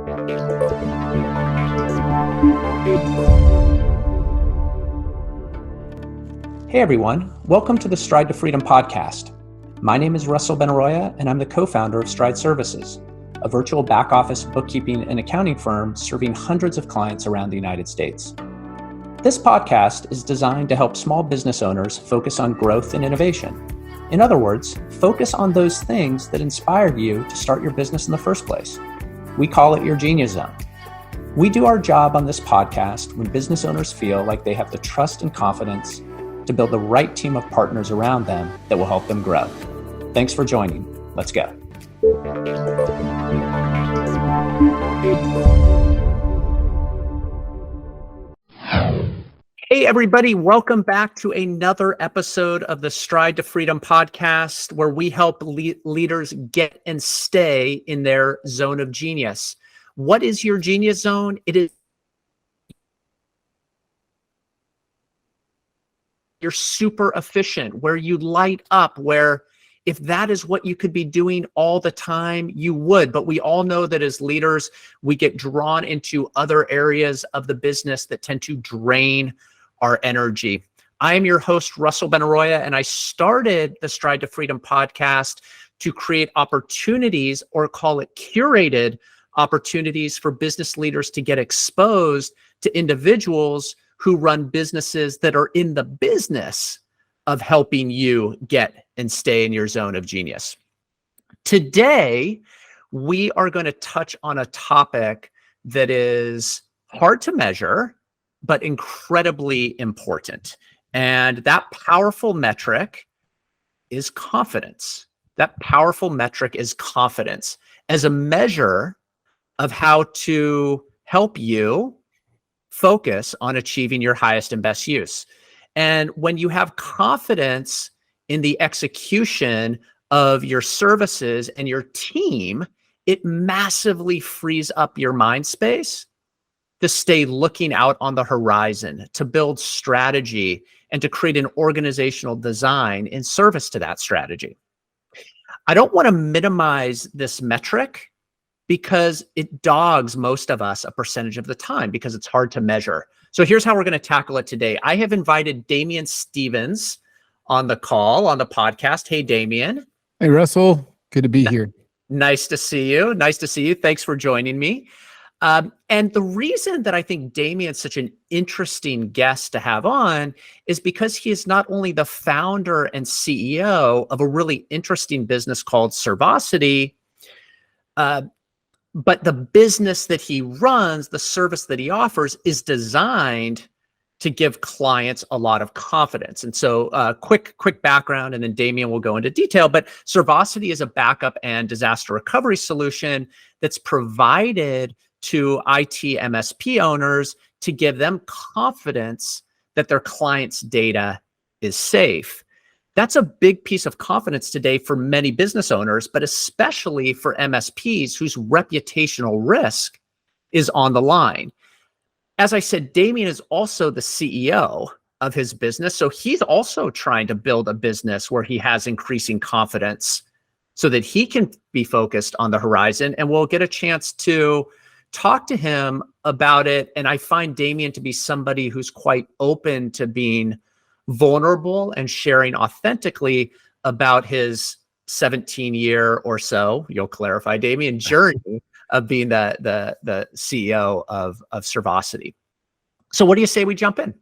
Hey everyone, welcome to the Stride to Freedom podcast. My name is Russell Benaroya, and I'm the co-founder of Stride Services, a virtual back-office bookkeeping and accounting firm serving hundreds of clients around the United States. This podcast is designed to help small business owners focus on growth and innovation. In other words, focus on those things that inspired you to start your business in the first place. We call it your Genius Zone. We do our job on this podcast when business owners feel like they have the trust and confidence to build the right team of partners around them that will help them grow. Thanks for joining. Let's go. Hey everybody, welcome back to another episode of the Stride to Freedom podcast, where we help leaders get and stay in their zone of genius. What is your genius zone? It is you're super efficient, where you light up, where if that is what you could be doing all the time, you would. But we all know that as leaders, we get drawn into other areas of the business that tend to drain our energy. I am your host, Russell Benaroya, and I started the Stride to Freedom podcast to create opportunities, or call it curated opportunities, for business leaders to get exposed to individuals who run businesses that are in the business of helping you get and stay in your zone of genius. Today, we are going to touch on a topic that is hard to measure, but incredibly important. And that powerful metric is confidence. That powerful metric is confidence as a measure of how to help you focus on achieving your highest and best use. And when you have confidence in the execution of your services and your team, it massively frees up your mind space to stay looking out on the horizon, to build strategy, and to create an organizational design in service to that strategy. I don't want to minimize this metric, because it dogs most of us a percentage of the time because it's hard to measure. So here's how we're going to tackle it today. I have invited Damien Stevens on the call, on the podcast. Hey, Damien. Hey, Russell. Good to be here. Nice to see you. Nice to see you. Thanks for joining me. And the reason that I think Damien's such an interesting guest to have on is because he is not only the founder and CEO of a really interesting business called Servosity, but the business that he runs, the service that he offers, is designed to give clients a lot of confidence. And so quick background, and then Damien will go into detail. But Servosity is a backup and disaster recovery solution that's provided to IT MSP owners to give them confidence that their clients' data is safe. That's a big piece of confidence today for many business owners, but especially for MSPs whose reputational risk is on the line. As I said, Damien is also the CEO of his business, so he's also trying to build a business where he has increasing confidence so that he can be focused on the horizon, and we'll get a chance to talk to him about it. And I find Damien to be somebody who's quite open to being vulnerable and sharing authentically about his 17-year or so, you'll clarify, Damien, journey of being the CEO of Servosity. So what do you say we jump in?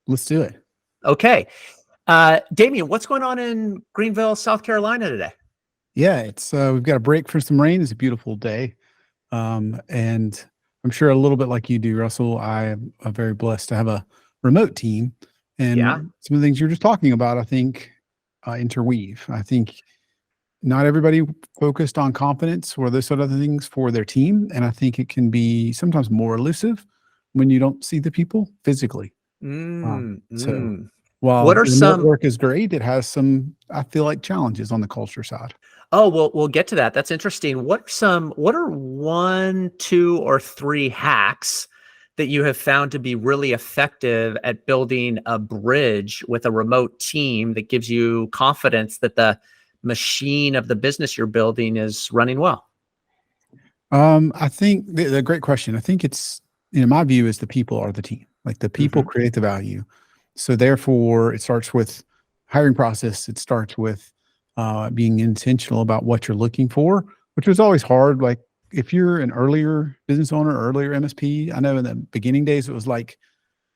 Let's do it. Okay. Damien, what's going on in Greenville, South Carolina today? Yeah, it's we've got a break for some rain. It's a beautiful day. And I'm sure a little bit like you do, Russell, I am very blessed to have a remote team. And some of the things you're just talking about, I think, interweave. I think not everybody focused on confidence or those sort of things for their team. And I think it can be sometimes more elusive when you don't see the people physically. So while what are some work is great, it has some, I feel like, challenges on the culture side. Oh, well, we'll get to that. That's interesting. What are 1, 2, or 3 hacks that you have found to be really effective at building a bridge with a remote team that gives you confidence that the machine of the business you're building is running well? I think the great question. I think it's, my view is the people are the team. Like the people Mm-hmm. create the value. So therefore, it starts with hiring process. It starts with being intentional about what you're looking for, which was always hard. Like if you're an earlier business owner, earlier MSP, I know in the beginning days it was like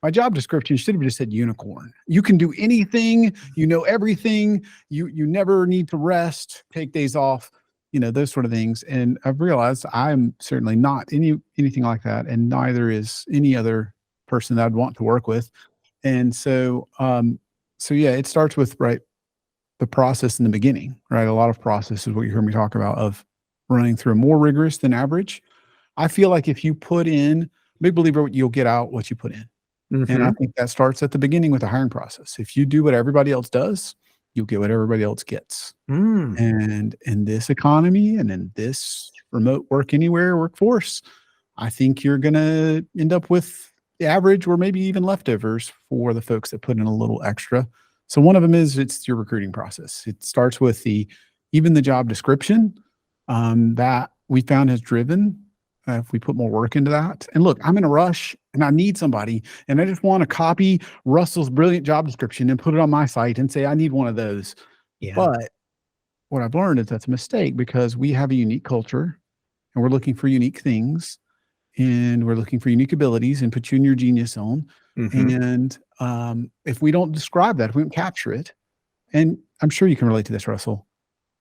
my job description should have just said unicorn. You can do anything. You know everything. You never need to rest, take days off, those sort of things. And I've realized I'm certainly not anything like that, and neither is any other person that I'd want to work with. And so yeah, it starts with the process in the beginning, right? A lot of process is what you heard me talk about of running through a more rigorous than average. I feel like if you put in, big believer, you'll get out what you put in. And I Mm-hmm. think that starts at the beginning with the hiring process. If you do what everybody else does, you'll get what everybody else gets. Mm. And in this economy and in this remote work anywhere workforce, I think you're going to end up with the average or maybe even leftovers for the folks that put in a little extra. So one of them is it's your recruiting process. It starts with even the job description that we found has driven if we put more work into that. And look, I'm in a rush and I need somebody and I just want to copy Russell's brilliant job description and put it on my site and say, I need one of those. Yeah. But what I've learned is that's a mistake because we have a unique culture and we're looking for unique things and we're looking for unique abilities and put you in your genius zone. Mm-hmm. And if we don't describe that, if we don't capture it, and I'm sure you can relate to this, Russell,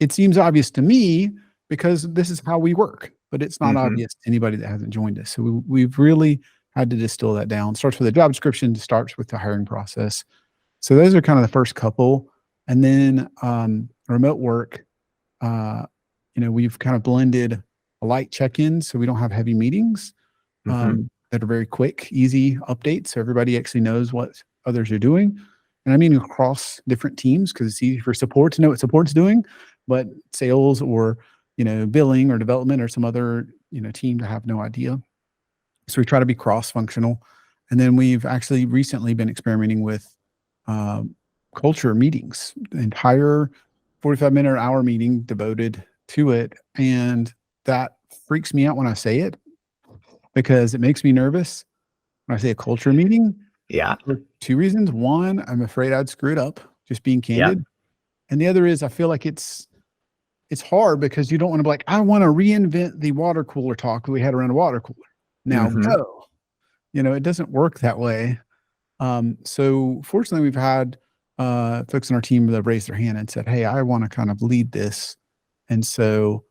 it seems obvious to me because this is how we work, but it's not Mm-hmm. obvious to anybody that hasn't joined us. So we've really had to distill that down. It starts with the job description, starts with the hiring process. So those are kind of the first couple. And then remote work, we've kind of blended a light check-in so we don't have heavy meetings Mm-hmm. that are very quick, easy updates. So everybody actually knows what others are doing. And I mean across different teams because it's easy for support to know what support's doing, but sales or billing or development or some other team to have no idea. So we try to be cross-functional. And then we've actually recently been experimenting with culture meetings, the entire 45-minute or hour meeting devoted to it. And that freaks me out when I say it because it makes me nervous when I say a culture meeting Yeah. for two reasons. One, I'm afraid I'd screw it up, just being Yeah. candid. And the other is I feel like it's hard because you don't want to be like, I want to reinvent the water cooler talk that we had around a water cooler. Now Mm-hmm. go. It doesn't work that way. So fortunately we've had folks in our team that raised their hand and said, hey, I want to kind of lead this. And so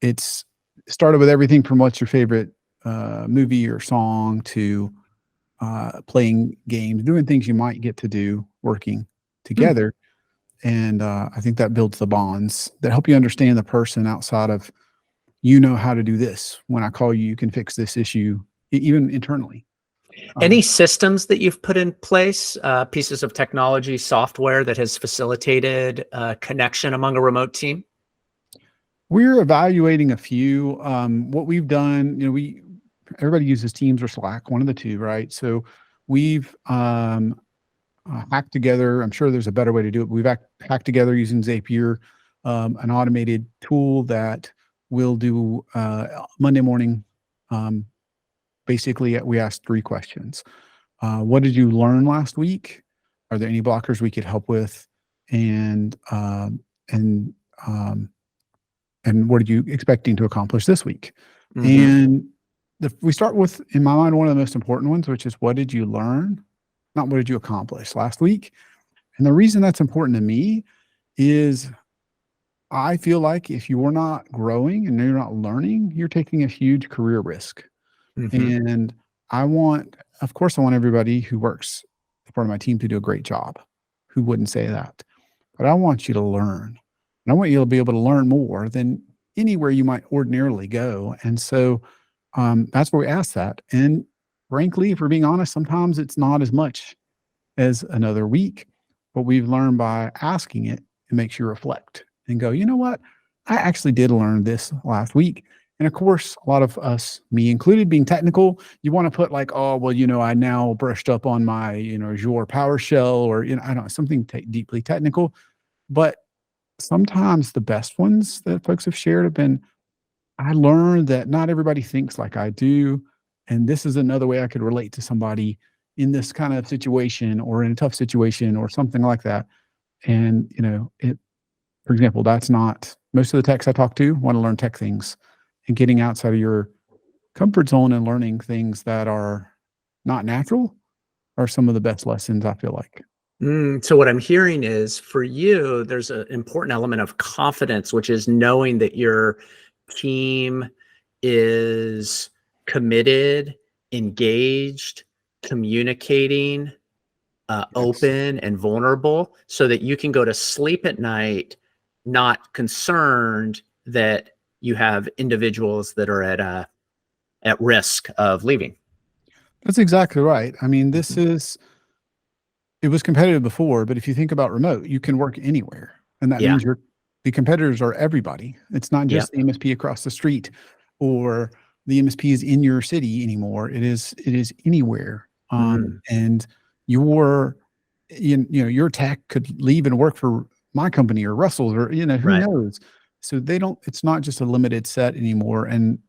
it's started with everything from what's your favorite movie or song to playing games, doing things you might get to do working together. And I think that builds the bonds that help you understand the person outside of, how to do this. When I call you, you can fix this issue, even internally. Any systems that you've put in place, pieces of technology, software that has facilitated connection among a remote team? We're evaluating a few. What we've done, everybody uses Teams or Slack, one of the two, right? So we've hacked together. I'm sure there's a better way to do it. We've hacked together using Zapier, an automated tool that will do Monday morning. Basically, we asked 3 questions. What did you learn last week? Are there any blockers we could help with? And what are you expecting to accomplish this week? Mm-hmm. And we start with, in my mind, one of the most important ones, which is what did you learn? Not what did you accomplish last week? And the reason that's important to me is I feel like if you're not growing and you're not learning, you're taking a huge career risk. Mm-hmm. And of course, I want everybody who works as part of my team to do a great job. Who wouldn't say that? But I want you to learn. And I want you to be able to learn more than anywhere you might ordinarily go. And so that's where we ask that. And frankly, if we're being honest, sometimes it's not as much as another week. But we've learned by asking it, it makes you reflect and go, you know what? I actually did learn this last week. And of course, a lot of us, me included, being technical, you want to put like, oh, well, I now brushed up on my, Azure PowerShell or, I don't know, something deeply technical. But sometimes the best ones that folks have shared have been, I learned that not everybody thinks like I do. And this is another way I could relate to somebody in this kind of situation or in a tough situation or something like that. And, for example, that's not most of the techs I talk to want to learn tech things, and getting outside of your comfort zone and learning things that are not natural are some of the best lessons, I feel like. So what I'm hearing is for you, there's an important element of confidence, which is knowing that your team is committed, engaged, communicating, Yes. open and vulnerable, so that you can go to sleep at night not concerned that you have individuals that are at risk of leaving. That's exactly right. I mean, Mhm. it was competitive before, but if you think about remote, you can work anywhere. And that Yeah. means the competitors are everybody. It's not Yeah. just the MSP across the street or the MSPs in your city anymore. It is anywhere. Mm, And your your tech could leave and work for my company or Russell's or who right. knows. So it's not just a limited set anymore. And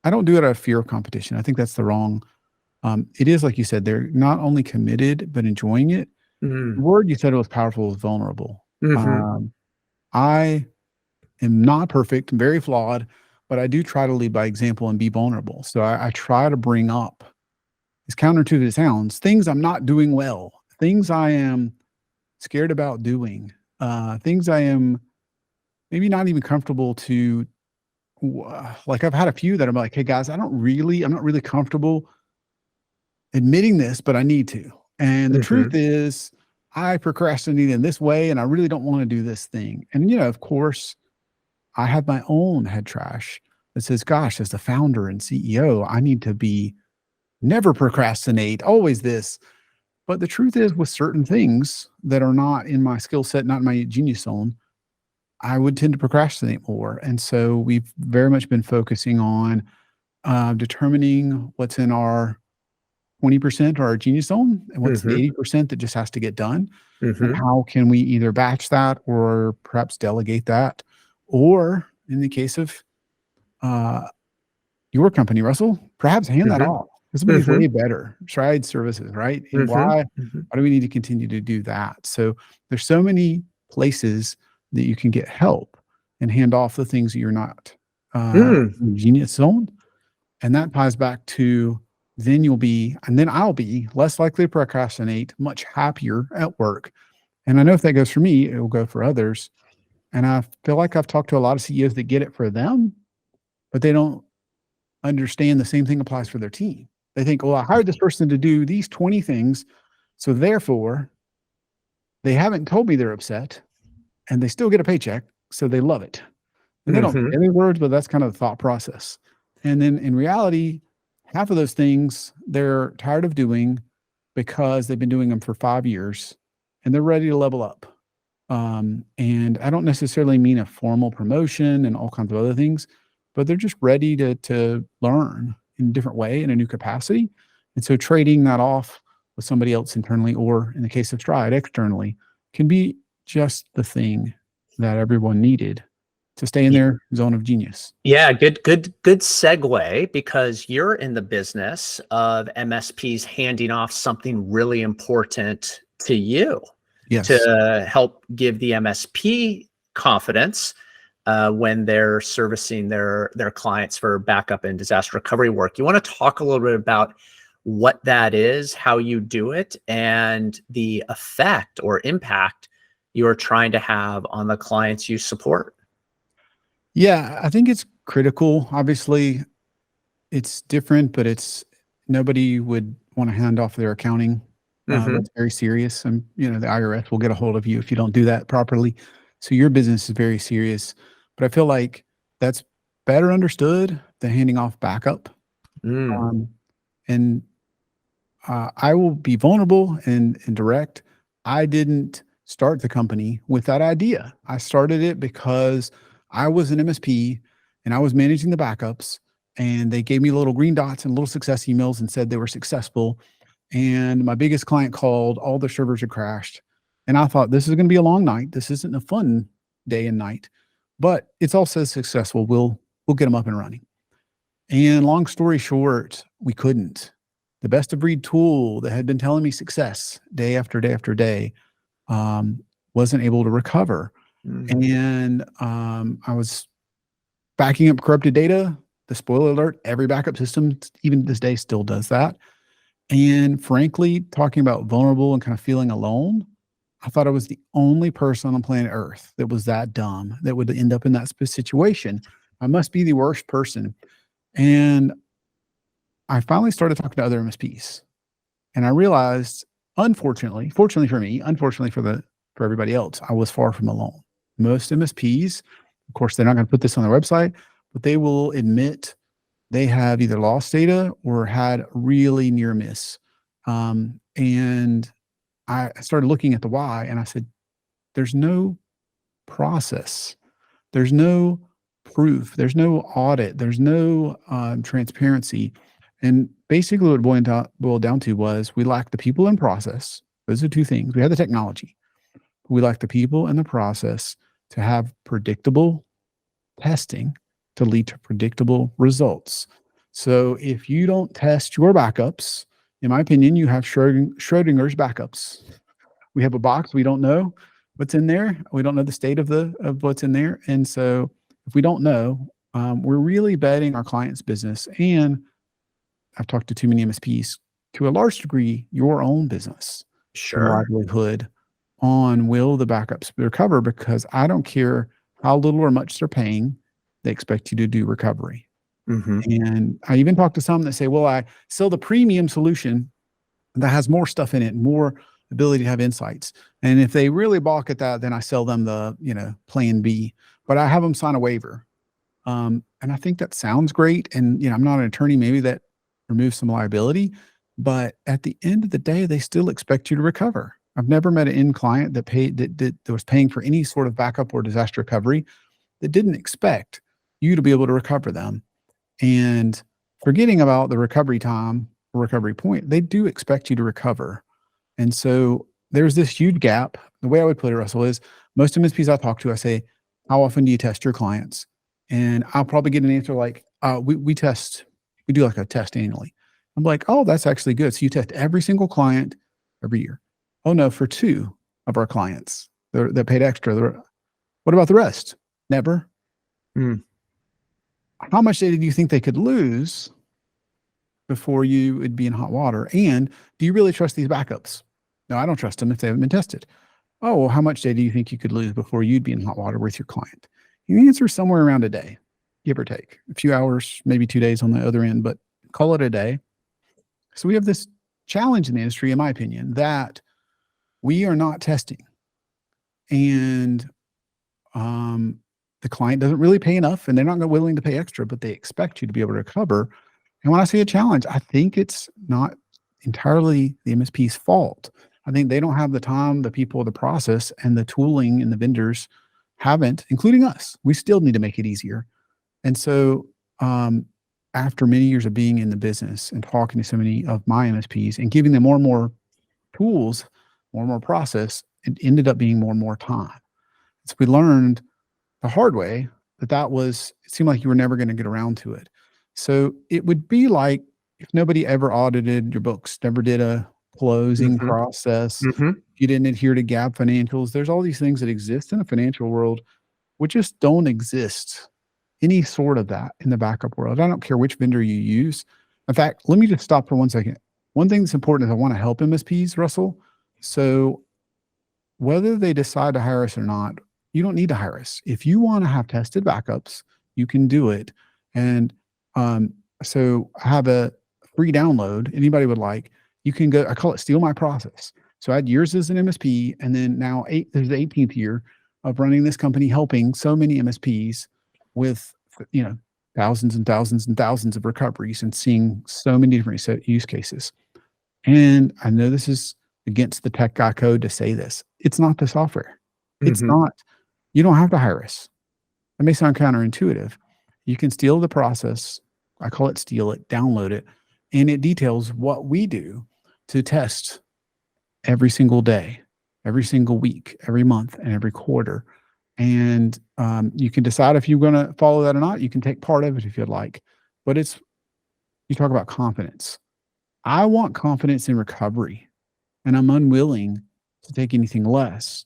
I don't do it out of fear of competition. I think that's the wrong. It is like you said, they're not only committed but enjoying it. The Mm, word you said was powerful was vulnerable. hmm. Um, I am not perfect, I'm very flawed, but I do try to lead by example and be vulnerable. So I try to bring up, as counterintuitive as it sounds, things I'm not doing well, things I am scared about doing, things I am maybe not even comfortable to. Like I've had a few that I'm like, hey guys, I'm not really comfortable admitting this, but I need to. And the truth Hmm. is, I procrastinate in this way, and I really don't want to do this thing. And, of course, I have my own head trash that says, gosh, as the founder and CEO, I need to be never procrastinate, always this. But the truth is, with certain things that are not in my skill set, not in my genius zone, I would tend to procrastinate more. And so we've very much been focusing on determining what's in our 20% are our genius zone and what's the Hmm. 80% that just has to get done, and Hmm. how can we either batch that or perhaps delegate that, or in the case of uh, your company, Russell, perhaps hand that Hmm. off to somebody who's Hmm. way better, tried services, right? And Hmm. why do we need to continue to do that? So there's so many places that you can get help and hand off the things that you're not Hmm. in the genius zone, and that ties back to then I'll be less likely to procrastinate, much happier at work. And I know if that goes for me, it will go for others. And I feel like I've talked to a lot of CEOs that get it for them, but they don't understand the same thing applies for their team. They think, well, I hired this person to do these 20 things. So therefore, they haven't told me they're upset and they still get a paycheck. So they love it. And they don't say Hmm. any words, but that's kind of the thought process. And then in reality, half of those things they're tired of doing because they've been doing them for 5 years and they're ready to level up. And I don't necessarily mean a formal promotion and all kinds of other things, but they're just ready to learn in a different way in a new capacity. And so trading that off with somebody else internally, or in the case of Stride, externally, can be just the thing that everyone needed to stay in their zone of genius. Yeah, good segue, because you're in the business of MSPs handing off something really important to you Yes. to help give the MSP confidence when they're servicing their clients for backup and disaster recovery work. You want to talk a little bit about what that is, how you do it, and the effect or impact you're trying to have on the clients you support. Yeah, I think it's critical. Obviously, it's different, but it's nobody would want to hand off their accounting. Hmm. That's very serious. And, the IRS will get a hold of you if you don't do that properly. So your business is very serious. But I feel like that's better understood than handing off backup. Mm. Um, and I will be vulnerable and direct. I didn't start the company with that idea. I started it because I was an MSP and I was managing the backups, and they gave me little green dots and little success emails and said they were successful. And my biggest client called, all their servers had crashed. And I thought, this is going to be a long night. This isn't a fun day and night, but it's also successful. we'll get them up and running. And long story short, we couldn't. The best of breed tool that had been telling me success day after day after day wasn't able to recover. And I was backing up corrupted data. The spoiler alert, every backup system, even this day, still does that. And frankly, talking about vulnerable and kind of feeling alone, I thought I was the only person on planet Earth that was that dumb, that would end up in that situation. I must be the worst person. And I finally started talking to other MSPs. And I realized, unfortunately, fortunately for me, unfortunately for everybody else, I was far from alone. Most MSPs, of course, they're not going to put this on their website, but they will admit they have either lost data or had really near miss. And I started looking at the why, and I said, there's no process. There's no proof. There's no audit. There's no transparency. And basically what it boiled down to was we lacked the people and process. Those are two things. We had the technology. We lacked the people and the process to have predictable testing to lead to predictable results. So if you don't test your backups, in my opinion, you have Schrodinger's backups. We have a box. We don't know what's in there. We don't know the state of what's in there. And so if we don't know, we're really betting our client's business. And I've talked to too many MSPs, to a large degree, your own business, your livelihood on will the backups recover, because I don't care how little or much they're paying, they expect you to do recovery. And I even talked to some that say, well, I sell the premium solution that has more stuff in it, more ability to have insights. And if they really balk at that, then I sell them the, plan B, but I have them sign a waiver. And I think that sounds great. And, I'm not an attorney, maybe that removes some liability, but at the end of the day, they still expect you to recover. I've never met an end client that was paying for any sort of backup or disaster recovery that didn't expect you to be able to recover them. And forgetting about the recovery time or recovery point, they do expect you to recover. And so there's this huge gap. The way I would put it, Russell, is most MSPs I talk to, I say, how often do you test your clients? And I'll probably get an answer like, we do like a test annually. I'm like, oh, that's actually good. So you test every single client every year. Oh no, for 2 of our clients that paid extra. What about the rest? Never. How much data do you think they could lose before you would be in hot water? And do you really trust these backups? No, I don't trust them if they haven't been tested. Oh, well, how much data do you think you could lose before you'd be in hot water with your client? You answer somewhere around a day, give or take. A few hours, maybe 2 days on the other end, but call it a day. So we have this challenge in the industry, in my opinion, that we are not testing. And the client doesn't really pay enough, and they're not willing to pay extra, but they expect you to be able to recover. And when I say a challenge, I think it's not entirely the MSP's fault. I think they don't have the time, the people, the process, and the tooling, and the vendors haven't, including us. We still need to make it easier. And so after many years of being in the business and talking to so many of my MSPs and giving them more and more tools, more and more process, it ended up being more and more time. So we learned the hard way it seemed like you were never going to get around to it. So it would be like if nobody ever audited your books, never did a closing process, you didn't adhere to GAAP financials. There's all these things that exist in the financial world which just don't exist any sort of that in the backup world. I don't care which vendor you use. In fact, let me just stop for 1 second. One thing that's important is I want to help MSPs, Russell. So whether they decide to hire us or not, you don't need to hire us. If you want to have tested backups, you can do it. And so I have a free download. Anybody would like, you can go, I call it Steal My Process. So I had years as an MSP, and then now this is the 18th year of running this company, helping so many MSPs with, thousands and thousands and thousands of recoveries and seeing so many different use cases. And I know this is against the tech guy code to say this. It's not the software. It's not. You don't have to hire us. It may sound counterintuitive. You can steal the process. I call it steal it, download it, and it details what we do to test every single day, every single week, every month, and every quarter. And you can decide if you're going to follow that or not. You can take part of it if you'd like. But you talk about confidence. I want confidence in recovery, and I'm unwilling to take anything less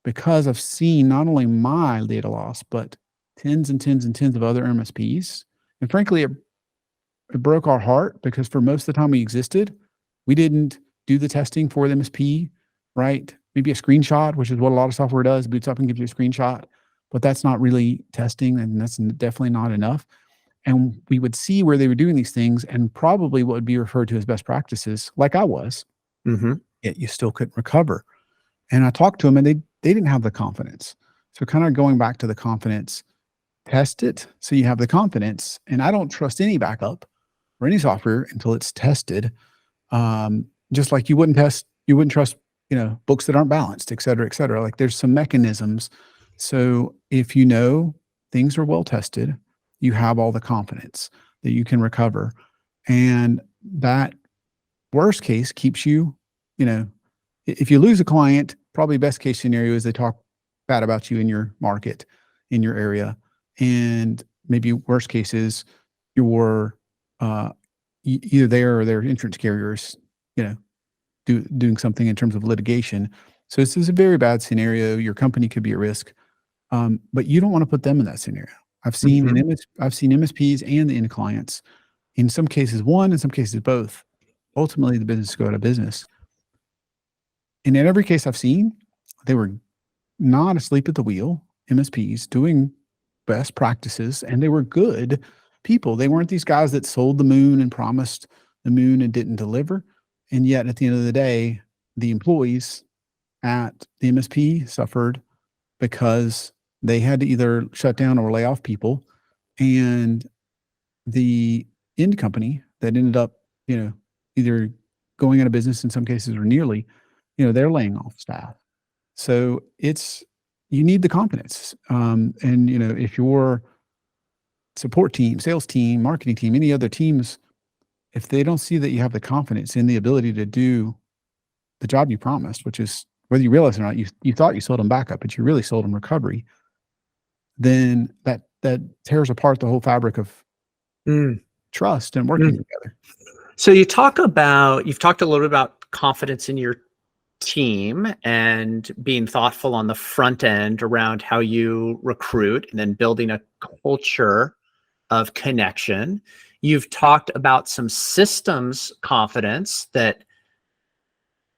because I've seen not only my data loss, but tens and tens and tens of other MSPs. And frankly, it broke our heart because for most of the time we existed, we didn't do the testing for the MSP, right? Maybe a screenshot, which is what a lot of software does, boots up and gives you a screenshot, but that's not really testing, and that's definitely not enough. And we would see where they were doing these things and probably what would be referred to as best practices, like I was, yet you still couldn't recover. And I talked to them and they didn't have the confidence. So kind of going back to the confidence, test it so you have the confidence. And I don't trust any backup or any software until it's tested. Just like you wouldn't trust, books that aren't balanced, et cetera, et cetera. Like there's some mechanisms. So if you know things are well tested, you have all the confidence that you can recover. And that worst case keeps you, if you lose a client, probably best case scenario is they talk bad about you in your market, in your area. And maybe worst case is you're either there or their insurance carriers, doing something in terms of litigation. So this is a very bad scenario. Your company could be at risk, but you don't want to put them in that scenario. I've seen MSPs and the end clients, in some cases one, in some cases both. Ultimately, the business go out of business. And in every case I've seen, they were not asleep at the wheel, MSPs doing best practices, and they were good people. They weren't these guys that sold the moon and promised the moon and didn't deliver. And yet at the end of the day, the employees at the MSP suffered because they had to either shut down or lay off people. And the end company that ended up, either going out of business in some cases or nearly, they're laying off staff. So you need the confidence. And, if your support team, sales team, marketing team, any other teams, if they don't see that you have the confidence in the ability to do the job you promised, which is whether you realize it or not, you thought you sold them backup, but you really sold them recovery, then that tears apart the whole fabric of trust and working together. So you've talked a little bit about confidence in your team and being thoughtful on the front end around how you recruit and then building a culture of connection. You've talked about some systems confidence that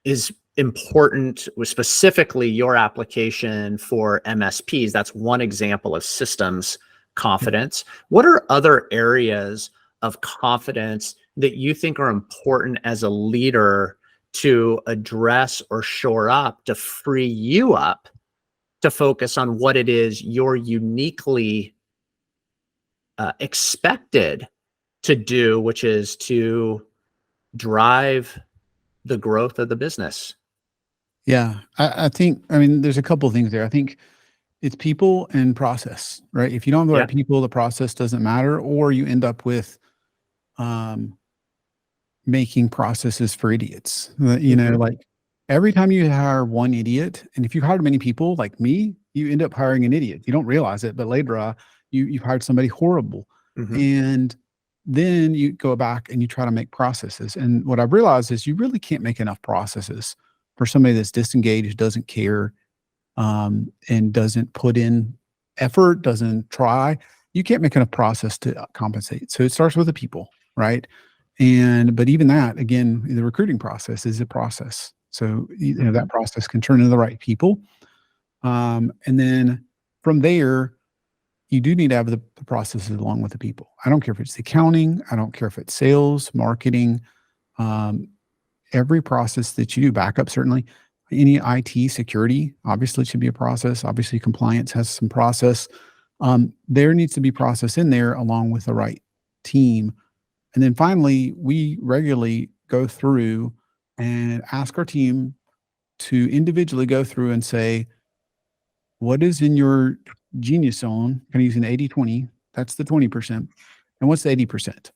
is important, with specifically your application for MSPs. That's one example of systems confidence. What are other areas of confidence that you think are important as a leader to address or shore up to free you up to focus on what it is you're uniquely expected to do, which is to drive the growth of the business? Yeah, I think, there's a couple of things there. I think it's people and process, right? If you don't have the right people, the process doesn't matter, or you end up with making processes for idiots. Like every time you hire one idiot, and if you hire many people like me, you end up hiring an idiot. You don't realize it, but later you've hired somebody horrible. And then you go back and you try to make processes. And what I've realized is you really can't make enough processes for somebody that's disengaged, doesn't care, and doesn't put in effort, doesn't try. You can't make enough process to compensate. So it starts with the people, right? But even that, again, the recruiting process is a process. So that process can turn into the right people. And then from there, you do need to have the processes along with the people. I don't care if it's accounting. I don't care if it's sales, marketing, every process that you do, backup, certainly, any IT security, obviously should be a process. Obviously compliance has some process. There needs to be process in there along with the right team. And then finally, we regularly go through and ask our team to individually go through and say, what is in your genius zone? Kind of using 80-20, that's the 20%. And what's the 80%?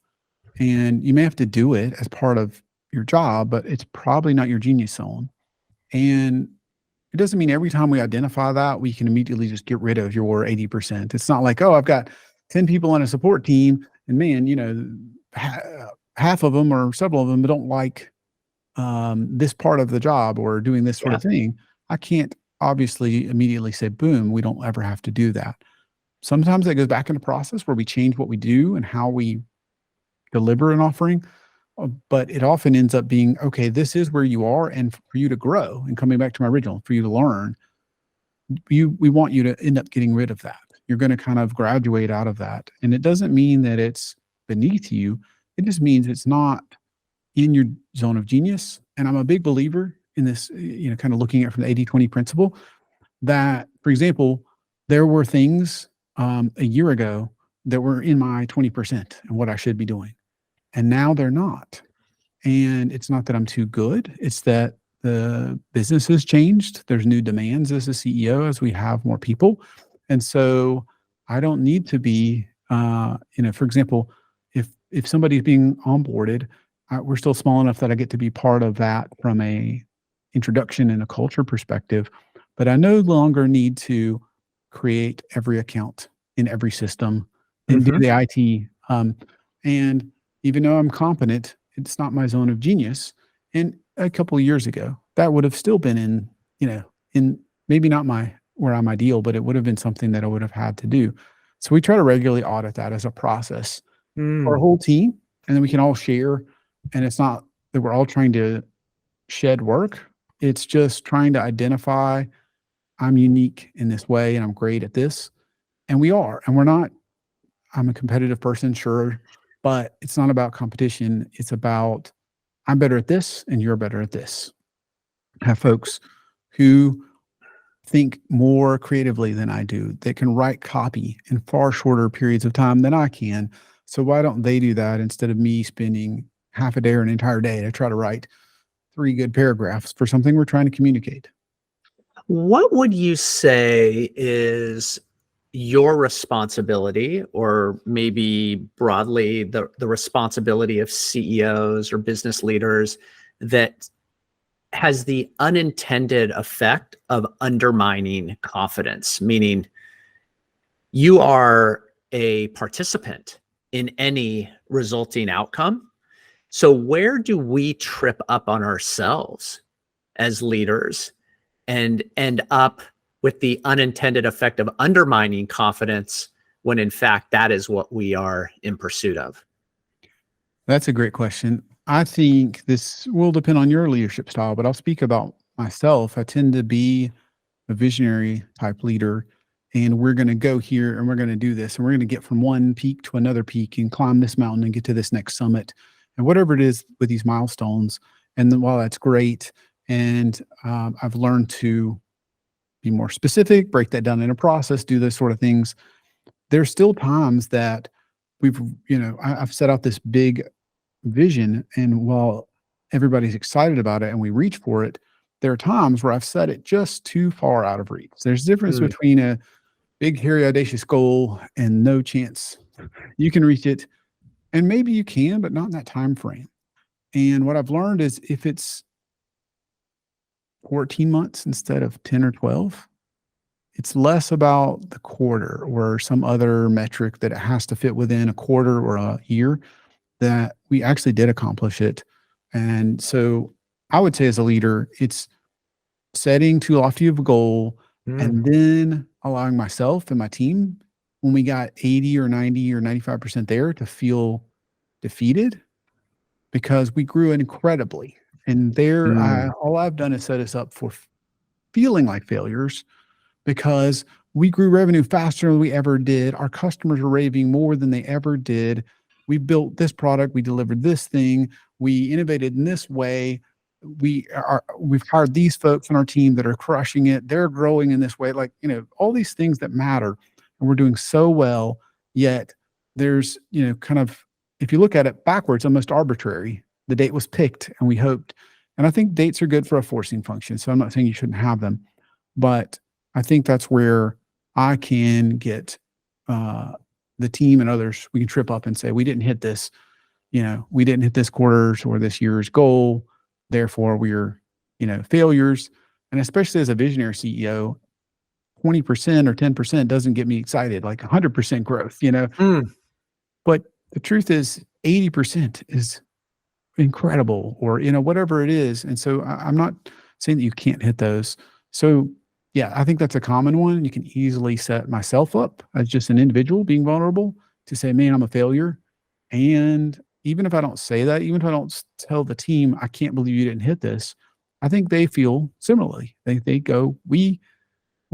And you may have to do it as part of your job, but it's probably not your genius zone. And it doesn't mean every time we identify that, we can immediately just get rid of your 80%. It's not like, oh, I've got 10 people on a support team and man, half of them or several of them don't like this part of the job or doing this sort Yeah. of thing. I can't obviously immediately say, boom, we don't ever have to do that. Sometimes that goes back in the process where we change what we do and how we deliver an offering. But it often ends up being, okay, this is where you are. And for you to grow, and coming back to my original, for you to learn, we want you to end up getting rid of that. You're going to kind of graduate out of that. And it doesn't mean that it's beneath you. It just means it's not in your zone of genius. And I'm a big believer in this, kind of looking at from the 80-20 principle that, for example, there were things a year ago that were in my 20% and what I should be doing. And now they're not. And it's not that I'm too good. It's that the business has changed. There's new demands as a CEO as we have more people. And so I don't need to be, for example, if somebody's being onboarded, we're still small enough that I get to be part of that from a introduction and a culture perspective. But I no longer need to create every account in every system and do the IT. And even though I'm competent, it's not my zone of genius. And a couple of years ago, that would have still been in maybe not where I'm ideal, but it would have been something that I would have had to do. So we try to regularly audit that as a process for our whole team. And then we can all share. And it's not that we're all trying to shed work. It's just trying to identify, I'm unique in this way and I'm great at this. And we are, and we're not, I'm a competitive person, sure, but it's not about competition. It's about, I'm better at this and you're better at this. I have folks who think more creatively than I do, that can write copy in far shorter periods of time than I can. So why don't they do that instead of me spending half a day or an entire day to try to write 3 good paragraphs for something we're trying to communicate? What would you say is your responsibility, or maybe broadly the responsibility of CEOs or business leaders, that has the unintended effect of undermining confidence? Meaning you are a participant in any resulting outcome. So where do we trip up on ourselves as leaders and end up with the unintended effect of undermining confidence when in fact that is what we are in pursuit of? That's a great question. I think this will depend on your leadership style, but I'll speak about myself. I tend to be a visionary type leader, and we're going to go here and we're going to do this, and we're going to get from one peak to another peak and climb this mountain and get to this next summit and whatever it is with these milestones. And then while that's great, and I've learned to be more specific, break that down in a process, do those sort of things, there's still times that I've set out this big vision, and while everybody's excited about it and we reach for it, there are times where I've set it just too far out of reach. There's a difference between a big, hairy, audacious goal and no chance you can reach it. And maybe you can, but not in that time frame. And what I've learned is if it's 14 months instead of 10 or 12, it's less about the quarter or some other metric that it has to fit within a quarter or a year, that we actually did accomplish it. And so I would say as a leader, it's setting too lofty of a goal and then allowing myself and my team, when we got 80 or 90 or 95% there, to feel defeated because we grew incredibly. And all I've done is set us up for feeling like failures, because we grew revenue faster than we ever did. Our customers are raving more than they ever did. We built this product. We delivered this thing. We innovated in this way. We've hired these folks on our team that are crushing it. They're growing in this way. All these things that matter. And we're doing so well, yet there's, if you look at it backwards, almost arbitrary. The date was picked and we hoped. And I think dates are good for a forcing function. So I'm not saying you shouldn't have them, but I think that's where I can get the team and others, we can trip up and say, we didn't hit this, we didn't hit this quarter's or this year's goal. Therefore we're, failures. And especially as a visionary CEO, 20% or 10% doesn't get me excited, like 100% growth, Mm, But the truth is 80% is incredible, or, whatever it is. And so I'm not saying that you can't hit those. So yeah, I think that's a common one. You can easily set myself up as just an individual being vulnerable to say, man, I'm a failure. And even if I don't say that, even if I don't tell the team, I can't believe you didn't hit this, I think they feel similarly. They go, we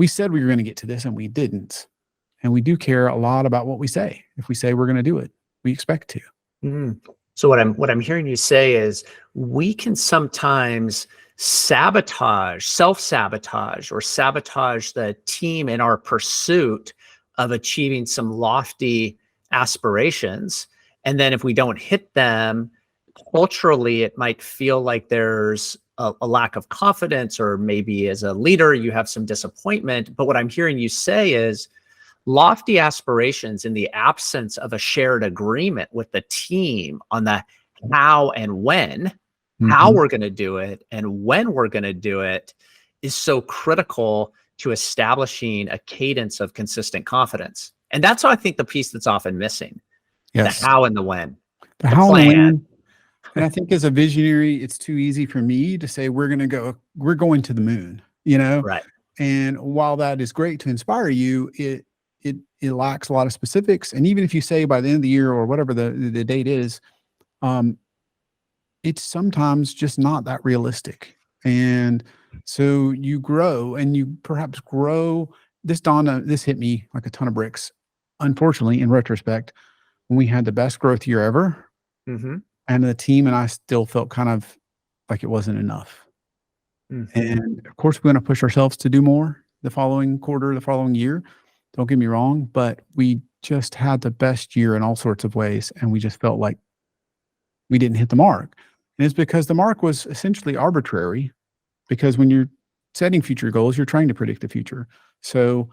said we were going to get to this and we didn't. And we do care a lot about what we say. If we say we're going to do it, we expect to. mm. So what I'm hearing you say is we can sometimes self-sabotage, or sabotage the team in our pursuit of achieving some lofty aspirations. And then if we don't hit them, culturally, it might feel like there's a lack of confidence, or maybe as a leader, you have some disappointment. But what I'm hearing you say is lofty aspirations in the absence of a shared agreement with the team on the how and when, how Mhm. we're going to do it and when we're going to do it, is so critical to establishing a cadence of consistent confidence. And that's, I think, the piece that's often missing: the Yes. how and the when, The the how and the plan. when. And I think as a visionary, it's too easy for me to say we're going to the moon, Right. And while that is great to inspire you, it lacks a lot of specifics. And even if you say by the end of the year or whatever the date is, um, it's sometimes just not that realistic. And so you grow, and you perhaps grow. This hit me like a ton of bricks. Unfortunately, in retrospect, when we had the best growth year ever, Mm-hmm. and the team and I still felt kind of like it wasn't enough. Mm-hmm. And of course, we're going to push ourselves to do more the following quarter, the following year. Don't get me wrong, but we just had the best year in all sorts of ways. And we just felt like we didn't hit the mark. And it's because the mark was essentially arbitrary, because when you're setting future goals, you're trying to predict the future. So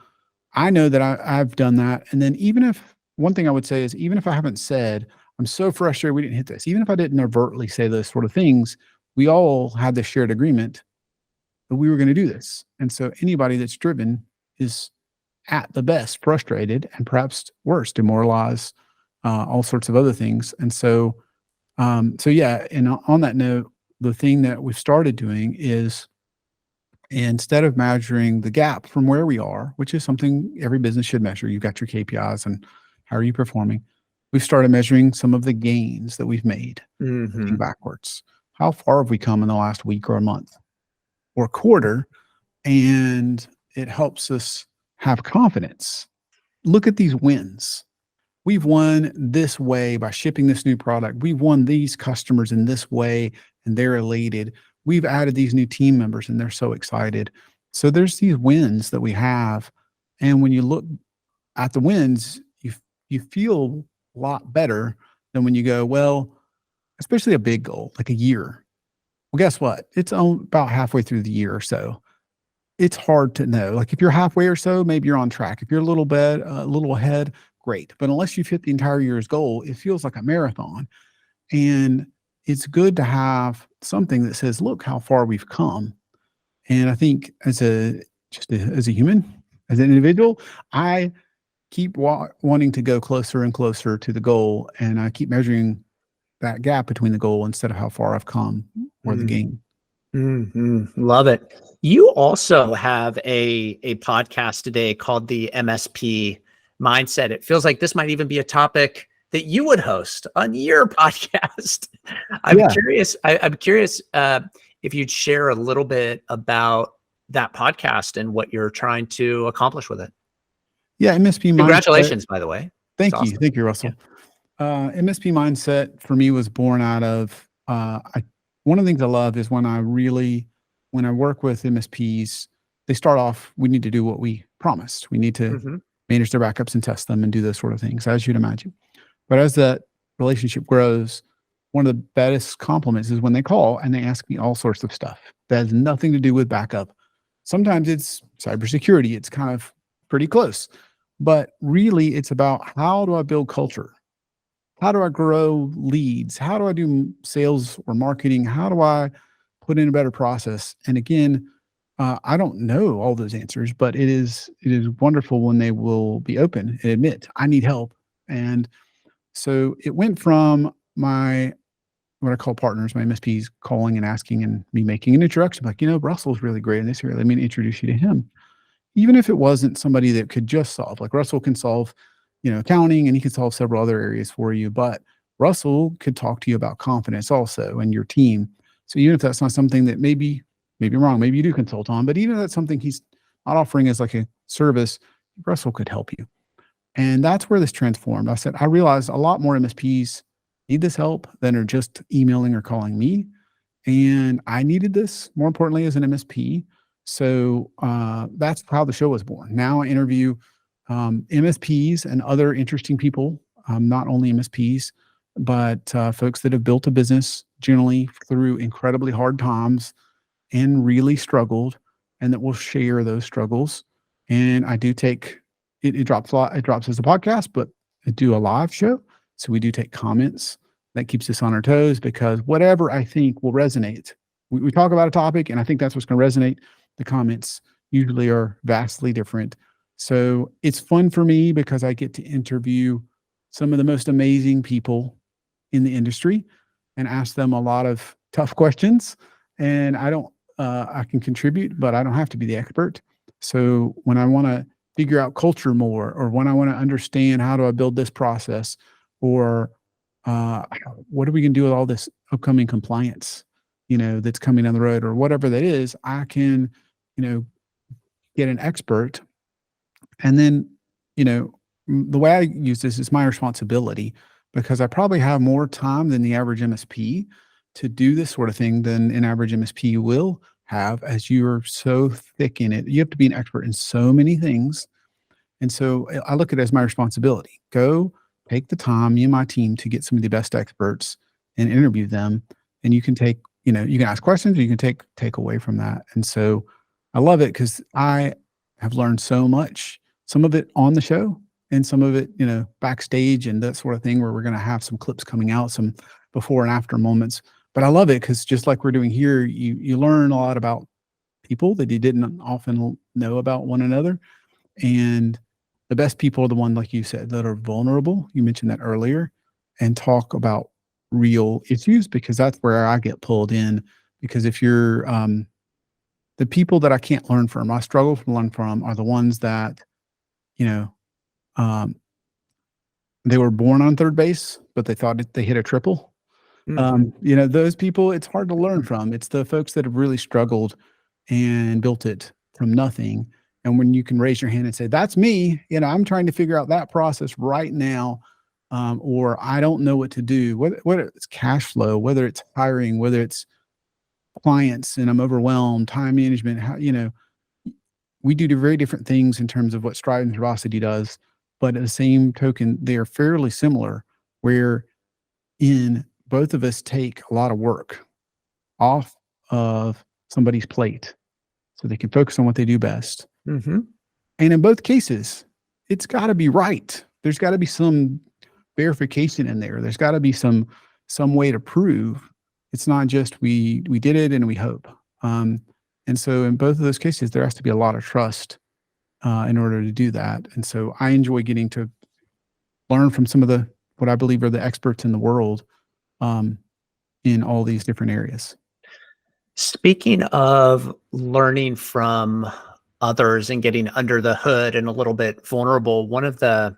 I know that I've done that. And then even if one thing I would say is, even if I haven't said, I'm so frustrated we didn't hit this, even if I didn't overtly say those sort of things, we all had this shared agreement that we were going to do this. And so anybody that's driven is at the best frustrated, and perhaps worse, demoralized, all sorts of other things. And so yeah. And on that note, the thing that we've started doing is, instead of measuring the gap from where we are, which is something every business should measure, you've got your KPIs and how are you performing? We've started measuring some of the gains that we've made, looking Mm-hmm. backwards. How far have we come in the last week or a month or quarter? And it helps us have confidence. Look at these wins. We've won this way by shipping this new product. We've won these customers in this way, and they're elated. We've added these new team members and they're so excited. So there's these wins that we have. And when you look at the wins, you feel a lot better than when you go, well, especially a big goal, like a year. Well, guess what? It's about halfway through the year or so. It's hard to know. Like if you're halfway or so, maybe you're on track. If you're a little ahead, great. But unless you've hit the entire year's goal, it feels like a marathon. And it's good to have something that says, look how far we've come. And I think as a human, as an individual, I keep wanting to go closer and closer to the goal. And I keep measuring that gap between the goal instead of how far I've come or the gain. Mm-hmm. Love it. You also have a podcast today called the MSP Mindset. It feels like this might even be a topic that you would host on your podcast. I'm Yeah. curious. I'm curious if you'd share a little bit about that podcast and what you're trying to accomplish with it. Yeah. MSP Mindset. Congratulations, by the way. It's Thank you. awesome. Thank you, Yeah. Russell. MSP Mindset for me was born out of one of the things I love is when I work with MSPs, they start off, we need to do what we promised. We need to Mm-hmm. manage their backups and test them and do those sort of things, as you'd imagine. But as that relationship grows, one of the best compliments is when they call and they ask me all sorts of stuff that has nothing to do with backup. Sometimes it's cybersecurity. It's kind of pretty close, but really it's about, how do I build culture? How do I grow leads? How do I do sales or marketing? How do I put in a better process? And again, I don't know all those answers, but it is wonderful when they will be open and admit, I need help. And so it went from my what I call partners, my MSPs, calling and asking and me making an introduction, like, Russell's really great in this area. Let me introduce you to him. Even if it wasn't somebody that could just solve, like Russell can solve, accounting, and he can solve several other areas for you, but Russell could talk to you about confidence also and your team. So even if that's not something that maybe I'm wrong, maybe you do consult on, but even if that's something he's not offering as like a service, Russell could help you. And that's where this transformed. I said, I realized a lot more MSPs need this help than are just emailing or calling me. And I needed this more importantly as an MSP. So that's how the show was born. Now I interview MSPs and other interesting people, not only MSPs, but folks that have built a business generally through incredibly hard times and really struggled, and that will share those struggles. And I do take it drops a lot. It drops as a podcast, but I do a live show. So we do take comments. That keeps us on our toes because whatever I think will resonate. We talk about a topic, and I think that's what's going to resonate. The comments usually are vastly different. So it's fun for me because I get to interview some of the most amazing people in the industry and ask them a lot of tough questions. And I can contribute, but I don't have to be the expert. So when I want to figure out culture more, or when I want to understand how do I build this process, or what are we going to do with all this upcoming compliance, that's coming down the road, or whatever that is, I can, get an expert. And then, the way I use this is my responsibility because I probably have more time than the average MSP to do this sort of thing than an average MSP will have, as you're so thick in it. You have to be an expert in so many things. And so I look at it as my responsibility. Go take the time, me and my team, to get some of the best experts and interview them. And you can take, you can ask questions, or you can take away from that. And so I love it because I have learned so much, some of it on the show and some of it, backstage and that sort of thing, where we're going to have some clips coming out, some before and after moments. But I love it because just like we're doing here, you learn a lot about people that you didn't often know about one another. And the best people are the ones, like you said, that are vulnerable. You mentioned that earlier, and talk about real issues, because that's where I get pulled in. Because if you're the people that I can't learn from, I struggle to learn from, are the ones that, um, they were born on third base, but they thought they hit a triple. Those people, it's hard to learn from. It's the folks that have really struggled and built it from nothing. And when you can raise your hand and say, that's me, I'm trying to figure out that process right now. Or I don't know what to do, whether it's cash flow, whether it's hiring, whether it's clients, and I'm overwhelmed, time management, we do very different things in terms of what Strive and Servosity does. But at the same token, they are fairly similar, where in both of us take a lot of work off of somebody's plate so they can focus on what they do best. Mm-hmm. And in both cases, it's got to be right. There's got to be some verification in there. There's got to be some way to prove. It's not just we did it and we hope. And so in both of those cases, there has to be a lot of trust in order to do that. And so I enjoy getting to learn from some of what I believe are the experts in the world in all these different areas. Speaking of learning from others and getting under the hood and a little bit vulnerable, one of the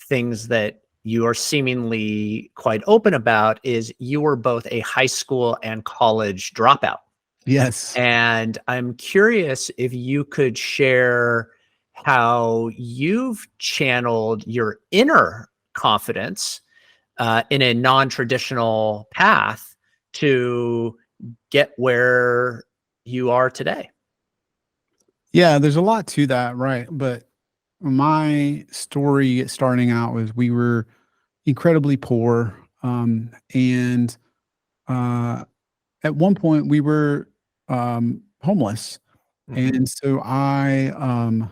things that you are seemingly quite open about is you were both a high school and college dropout. Yes. And I'm curious if you could share how you've channeled your inner confidence in a non-traditional path to get where you are today. Yeah, there's a lot to that, right? But my story starting out was we were incredibly poor. And at one point we were homeless. Mm-hmm. And so I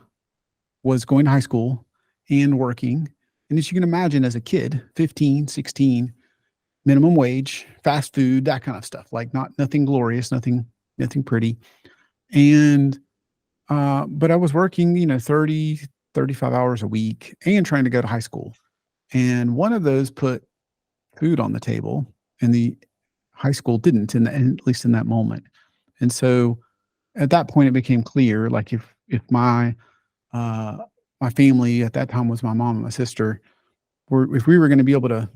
was going to high school and working. And as you can imagine, as a kid, 15, 16, minimum wage, fast food, that kind of stuff, like nothing glorious, nothing pretty. And but I was working, 30, 35 hours a week and trying to go to high school. And one of those put food on the table and the high school didn't, at least in that moment. And so at that point, it became clear, like if uh, my family at that time was my mom and my sister, if we were going to be able to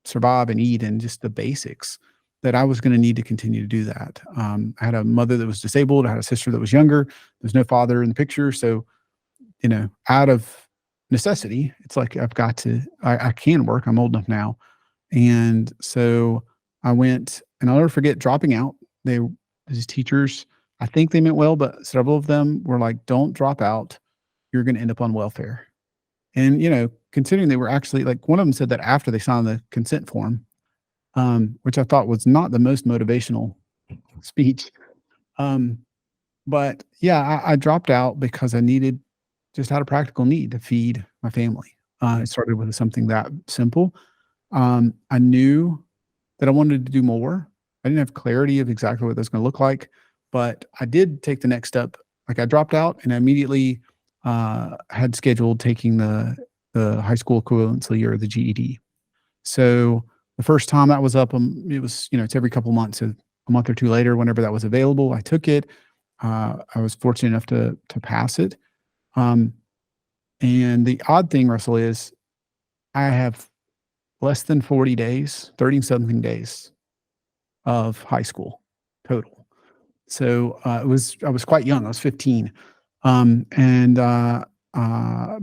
survive and eat and just the basics, that I was going to need to continue to do that. I had a mother that was disabled. I had a sister that was younger. There's no father in the picture. So, out of necessity, it's like I've got to, I can work. I'm old enough now. And so I went, and I'll never forget dropping out. These teachers, I think they meant well, but several of them were like, don't drop out. You're going to end up on welfare. And, considering they were actually like, one of them said that after they signed the consent form, which I thought was not the most motivational speech. But yeah, I dropped out because I just had a practical need to feed my family. It started with something that simple. I knew that I wanted to do more. I didn't have clarity of exactly what that was going to look like, but I did take the next step. Like I dropped out and I immediately had scheduled taking the high school equivalency year, the GED. So the first time that was up, it was, it's every couple months. So a month or two later, whenever that was available, I took it. I was fortunate enough to pass it. And the odd thing, Russell, is I have less than 40 days, 30 something days of high school total. So I was quite young. I was 15. And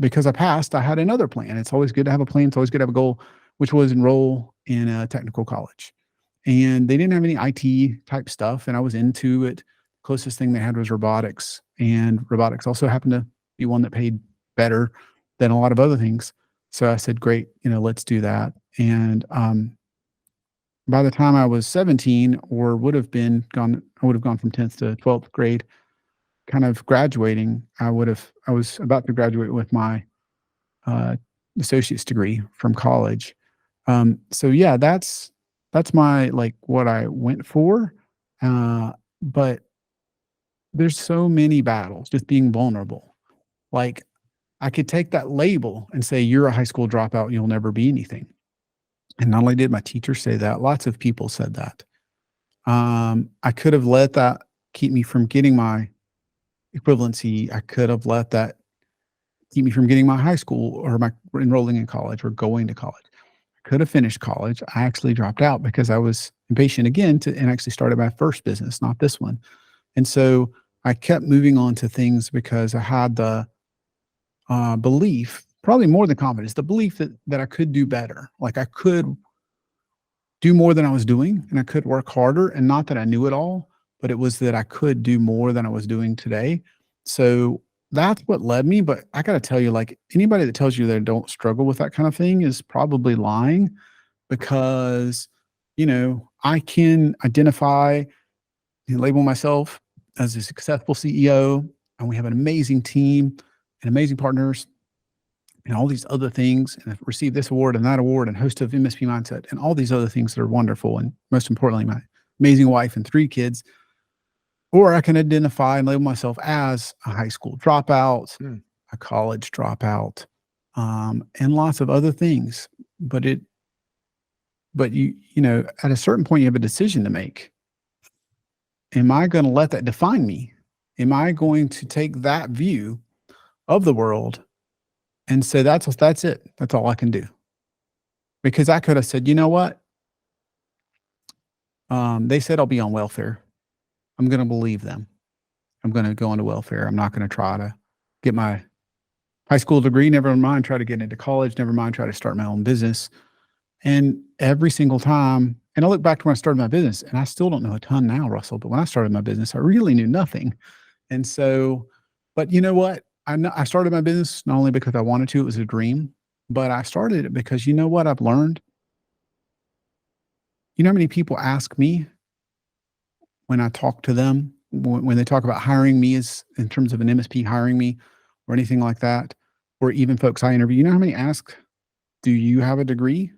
because I passed, I had another plan. It's always good to have a plan. It's always good to have a goal, which was enroll in a technical college. And they didn't have any IT type stuff. And I was into it. Closest thing they had was robotics. And robotics also happened to be one that paid better than a lot of other things. So I said, great, let's do that. And by the time I was 17 or I would have gone from 10th to 12th grade, kind of graduating, I was about to graduate with my associate's degree from college. So yeah, that's my, like, what I went for. But there's so many battles, just being vulnerable. Like I could take that label and say, you're a high school dropout, you'll never be anything. And not only did my teacher say that, lots of people said that. I could have let that keep me from getting my equivalency. I could have let that keep me from getting my high school or my enrolling in college or going to college. I could have finished college. I actually dropped out because I was impatient again and actually started my first business, not this one. And so I kept moving on to things because I had the belief, probably more than confidence, the belief that I could do better. Like I could do more than I was doing and I could work harder. And not that I knew it all, but it was that I could do more than I was doing today. So that's what led me. But I got to tell you, like anybody that tells you they don't struggle with that kind of thing is probably lying, because, I can identify and label myself as a successful CEO, and we have an amazing team and amazing partners and all these other things, and I've received this award and that award and host of MSP Mindset and all these other things that are wonderful. And most importantly, my amazing wife and 3 kids. Or I can identify and label myself as a high school dropout, a college dropout, and lots of other things. But you at a certain point, you have a decision to make. Am I going to let that define me? Am I going to take that view of the world and say, that's it. That's all I can do? Because I could have said, you know what? They said I'll be on welfare. I'm going to believe them. I'm going to go into welfare. I'm not going to try to get my high school degree. Never mind try to get into college. Never mind try to start my own business. And every single time, and I look back to when I started my business, and I still don't know a ton now, Russell, but when I started my business, I really knew nothing. And so, but you know what? I started my business not only because I wanted to, it was a dream, but I started it because you know what I've learned? You know how many people ask me when I talk to them, when they talk about hiring me as in terms of an MSP hiring me or anything like that, or even folks I interview, you know how many ask, do you have a degree?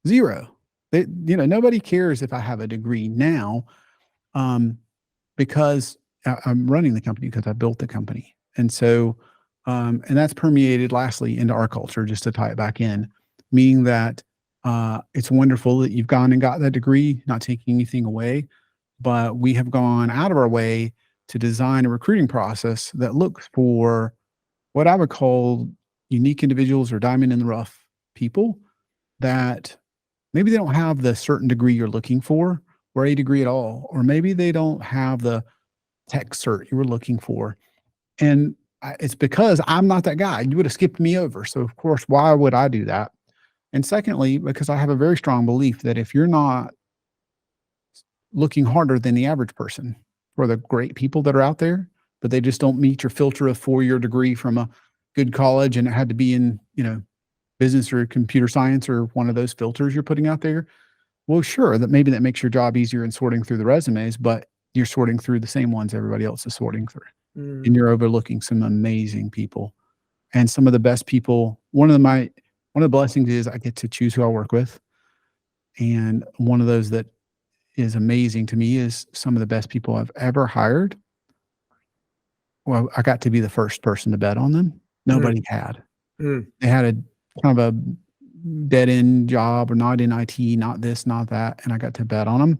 0. Nobody cares if I have a degree now, because I'm running the company because I built the company. And so, and that's permeated lastly into our culture, just to tie it back in, meaning that it's wonderful that you've gone and got that degree, not taking anything away, but we have gone out of our way to design a recruiting process that looks for what I would call unique individuals or diamond in the rough people that maybe they don't have the certain degree you're looking for or a degree at all, or maybe they don't have the tech cert you were looking for. And it's because I'm not that guy. You would have skipped me over. So, of course, why would I do that? And secondly, because I have a very strong belief that if you're not looking harder than the average person for the great people that are out there, but they just don't meet your filter of 4-year degree from a good college and it had to be in, business or computer science or one of those filters you're putting out there. Well, sure, that maybe that makes your job easier in sorting through the resumes, but you're sorting through the same ones everybody else is sorting through. And you're overlooking some amazing people and some of the best people. One of the blessings is I get to choose who I work with. And one of those that is amazing to me is some of the best people I've ever hired. Well, I got to be the first person to bet on them. Nobody had. They had a kind of a dead end job or not in IT, not this, not that. And I got to bet on them.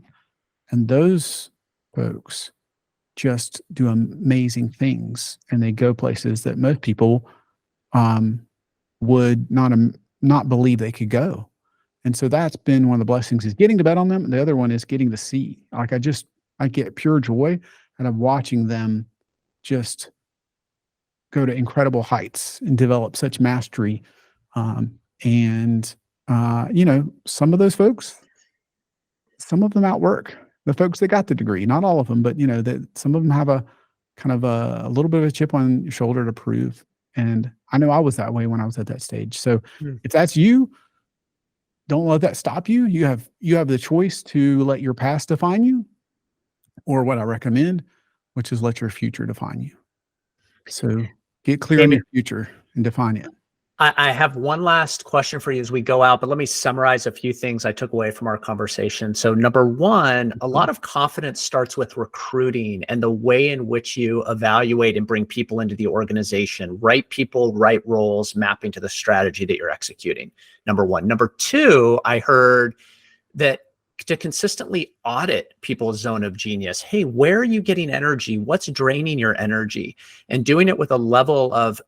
And those folks just do amazing things. And they go places that most people would not believe they could go. And so that's been one of the blessings is getting to bet on them. And the other one is getting to see. Like I get pure joy out of watching them just go to incredible heights and develop such mastery. Some of those folks, some of them outwork the folks that got the degree. Not all of them, but that some of them have a kind of a little bit of a chip on your shoulder to prove. And I know I was that way when I was at that stage. So if that's you, don't let that stop you. You have the choice to let your past define you, or what I recommend, which is let your future define you. So get clear on your future and define it. I have one last question for you as we go out, but let me summarize a few things I took away from our conversation. So number one, a lot of confidence starts with recruiting and the way in which you evaluate and bring people into the organization, right people, right roles, mapping to the strategy that you're executing. Number one. Number two, I heard that to consistently audit people's zone of genius. Hey, where are you getting energy? What's draining your energy? And doing it with a level of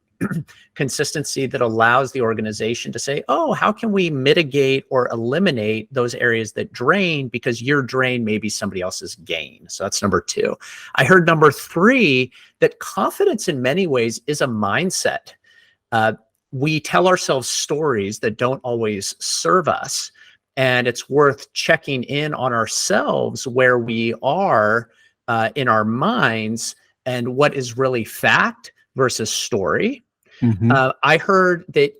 consistency that allows the organization to say, oh, how can we mitigate or eliminate those areas that drain, because your drain may be somebody else's gain. So that's number two. I heard number three, that confidence in many ways is a mindset. We tell ourselves stories that don't always serve us. And it's worth checking in on ourselves where we are in our minds and what is really fact versus story. I heard that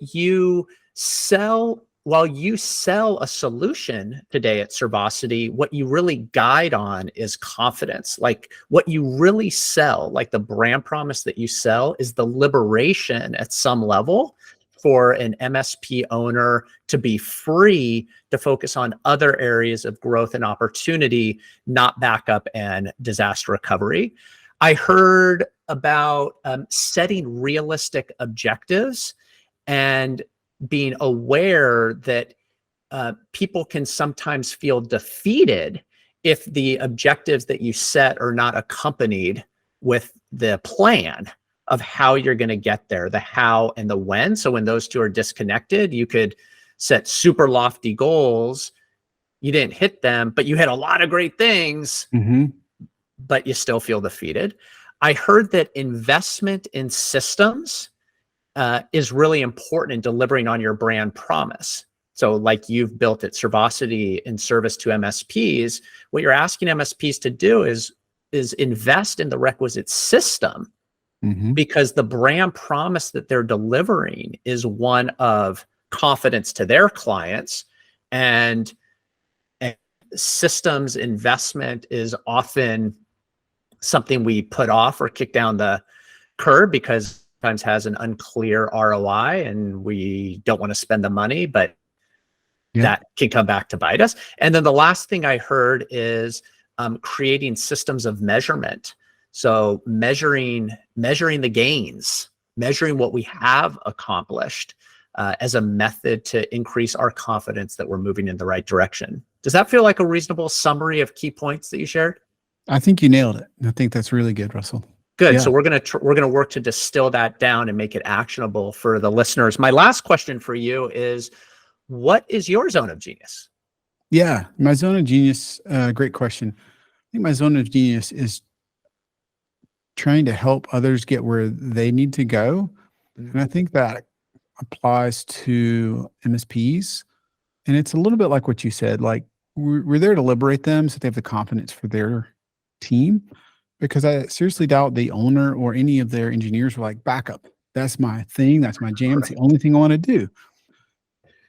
while you sell a solution today at Servosity, what you really guide on is confidence. Like what you really sell, like the brand promise that you sell, is the liberation at some level for an MSP owner to be free to focus on other areas of growth and opportunity, not backup and disaster recovery. I heard about setting realistic objectives and being aware that people can sometimes feel defeated if the objectives that you set are not accompanied with the plan of how you're going to get there, the how and the when. So when those two are disconnected, you could set super lofty goals. You didn't hit them, but you had a lot of great things, but you still feel defeated. I heard that investment in systems is really important in delivering on your brand promise. So like you've built at Servosity in service to MSPs, what you're asking MSPs to do is invest in the requisite system, because the brand promise that they're delivering is one of confidence to their clients, and systems investment is often something we put off or kick down the curb because sometimes has an unclear ROI and we don't want to spend the money, but that can come back to bite us. And then the last thing I heard is creating systems of measurement. So measuring the gains, measuring what we have accomplished as a method to increase our confidence that we're moving in the right direction. Does that feel like a reasonable summary of key points that you shared? I think you nailed it. I think that's really good, Russell. Good. Yeah. So we're gonna work to distill that down and make it actionable for the listeners. My last question for you is, what is your zone of genius? Yeah, my zone of genius, great question. I think my zone of genius is trying to help others get where they need to go. And I think that applies to MSPs. And it's a little bit like what you said, like we're there to liberate them so they have the confidence for their team. Because I seriously doubt the owner or any of their engineers were like, backup. That's my thing. That's my jam. It's the only thing I want to do.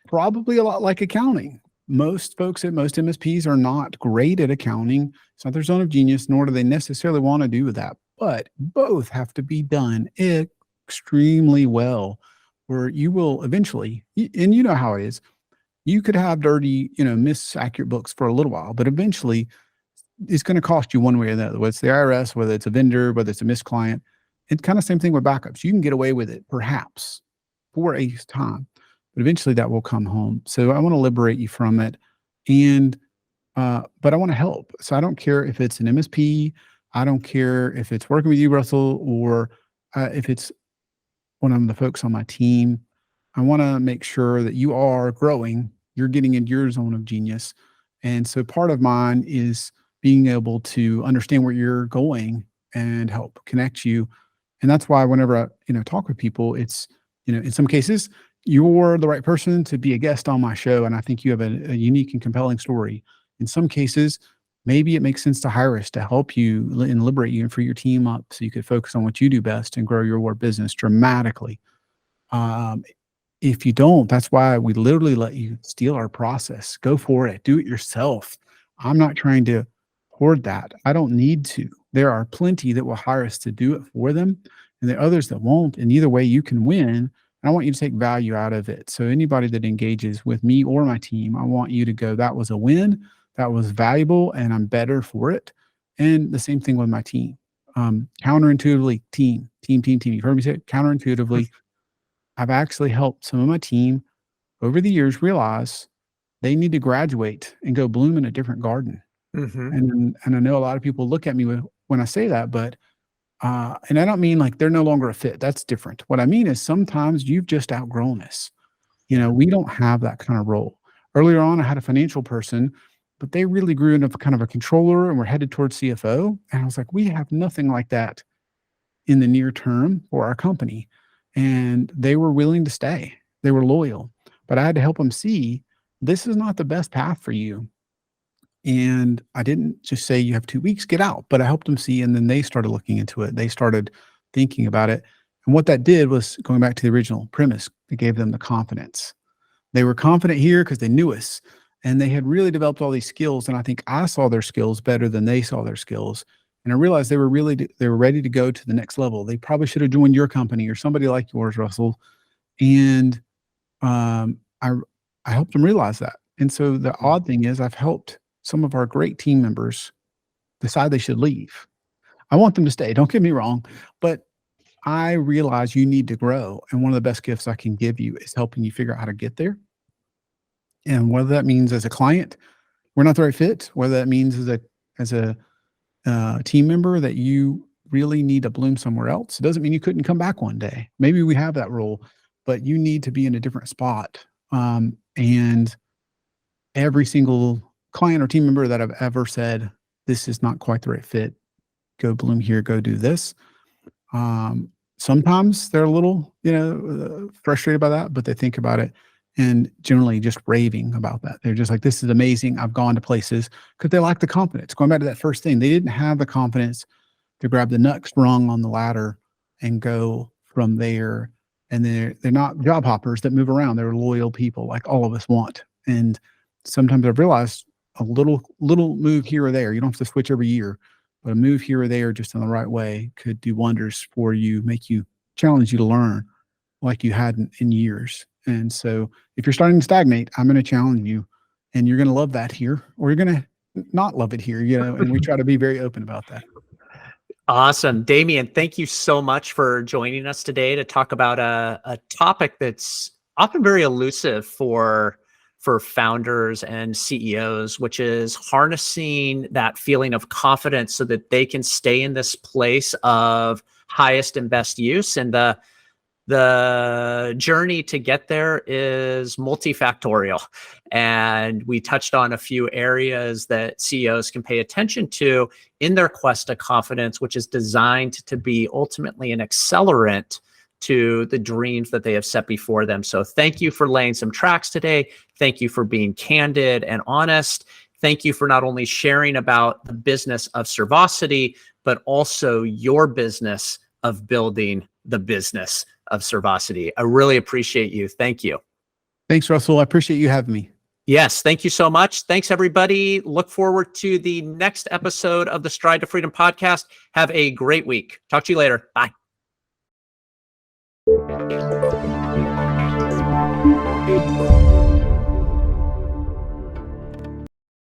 Probably a lot like accounting. Most folks at most MSPs are not great at accounting. It's not their zone of genius, nor do they necessarily want to do that. But both have to be done extremely well, where you will eventually, and you know how it is, you could have dirty, misaccurate books for a little while, but eventually it's going to cost you one way or the other, whether it's the IRS, whether it's a vendor, whether it's a missed client. It's kind of same thing with backups. You can get away with it, perhaps, for a time, but eventually that will come home. So I want to liberate you from it. And, but I want to help. So I don't care if it's an MSP. I don't care if it's working with you, Russell, or if it's one of the folks on my team. I want to make sure that you are growing, you're getting into your zone of genius. And so part of mine is being able to understand where you're going and help connect you. And that's why whenever I, talk with people, it's, in some cases, you're the right person to be a guest on my show. And I think you have a unique and compelling story. In some cases, maybe it makes sense to hire us to help you and liberate you and free your team up so you could focus on what you do best and grow your business dramatically. If you don't, that's why we literally let you steal our process. Go for it. Do it yourself. I'm not trying to hoard that. I don't need to. There are plenty that will hire us to do it for them, and there are others that won't. And either way, you can win. And I want you to take value out of it. So anybody that engages with me or my team, I want you to go, that was a win. That was valuable, and I'm better for it. And the same thing with my team. Counterintuitively, team. You've heard me say it, counterintuitively. I've actually helped some of my team over the years realize they need to graduate and go bloom in a different garden. And I know a lot of people look at me when I say that, but and I don't mean like they're no longer a fit. That's different. What I mean is sometimes you've just outgrown us. We don't have that kind of role. Earlier on, I had a financial person, but they really grew into kind of a controller and we're headed towards CFO. And I was like, we have nothing like that in the near term for our company. And they were willing to stay. They were loyal, but I had to help them see this is not the best path for you. And I didn't just say you have 2 weeks, get out, but I helped them see. And then they started looking into it. They started thinking about it. And what that did was going back to the original premise, it gave them the confidence. They were confident here because they knew us and they had really developed all these skills. And I think I saw their skills better than they saw their skills. And I realized they were ready to go to the next level. They probably should have joined your company or somebody like yours, Russell. And I helped them realize that. And so the odd thing is I've helped some of our great team members decide they should leave. I want them to stay. Don't get me wrong, but I realize you need to grow. And one of the best gifts I can give you is helping you figure out how to get there. And whether that means as a client, we're not the right fit, whether that means as a team member that you really need to bloom somewhere else. It doesn't mean you couldn't come back one day. Maybe we have that role, but you need to be in a different spot. And every single client or team member that I've ever said, this is not quite the right fit, go bloom here, go do this. Sometimes they're a little, frustrated by that, but they think about it and generally just raving about that. They're just like, this is amazing. I've gone to places because they lack the confidence. Going back to that first thing, they didn't have the confidence to grab the next rung on the ladder and go from there. And they're not job hoppers that move around. They're loyal people like all of us want. And sometimes I've realized a little move here or there, you don't have to switch every year, but a move here or there just in the right way could do wonders for you, challenge you to learn like you hadn't in years. And so if you're starting to stagnate, I'm going to challenge you and you're going to love that here, or you're going to not love it here, and we try to be very open about that. Awesome. Damien, thank you so much for joining us today to talk about a topic that's often very elusive for founders and CEOs, which is harnessing that feeling of confidence so that they can stay in this place of highest and best use. And the journey to get there is multifactorial. And we touched on a few areas that CEOs can pay attention to in their quest to confidence, which is designed to be ultimately an accelerant to the dreams that they have set before them. So thank you for laying some tracks today. Thank you for being candid and honest. Thank you for not only sharing about the business of Servosity, but also your business of building the business of Servosity. I really appreciate you. Thank you. Thanks, Russell. I appreciate you having me. Yes, thank you so much. Thanks, everybody. Look forward to the next episode of the Stride to Freedom podcast. Have a great week. Talk to you later. Bye.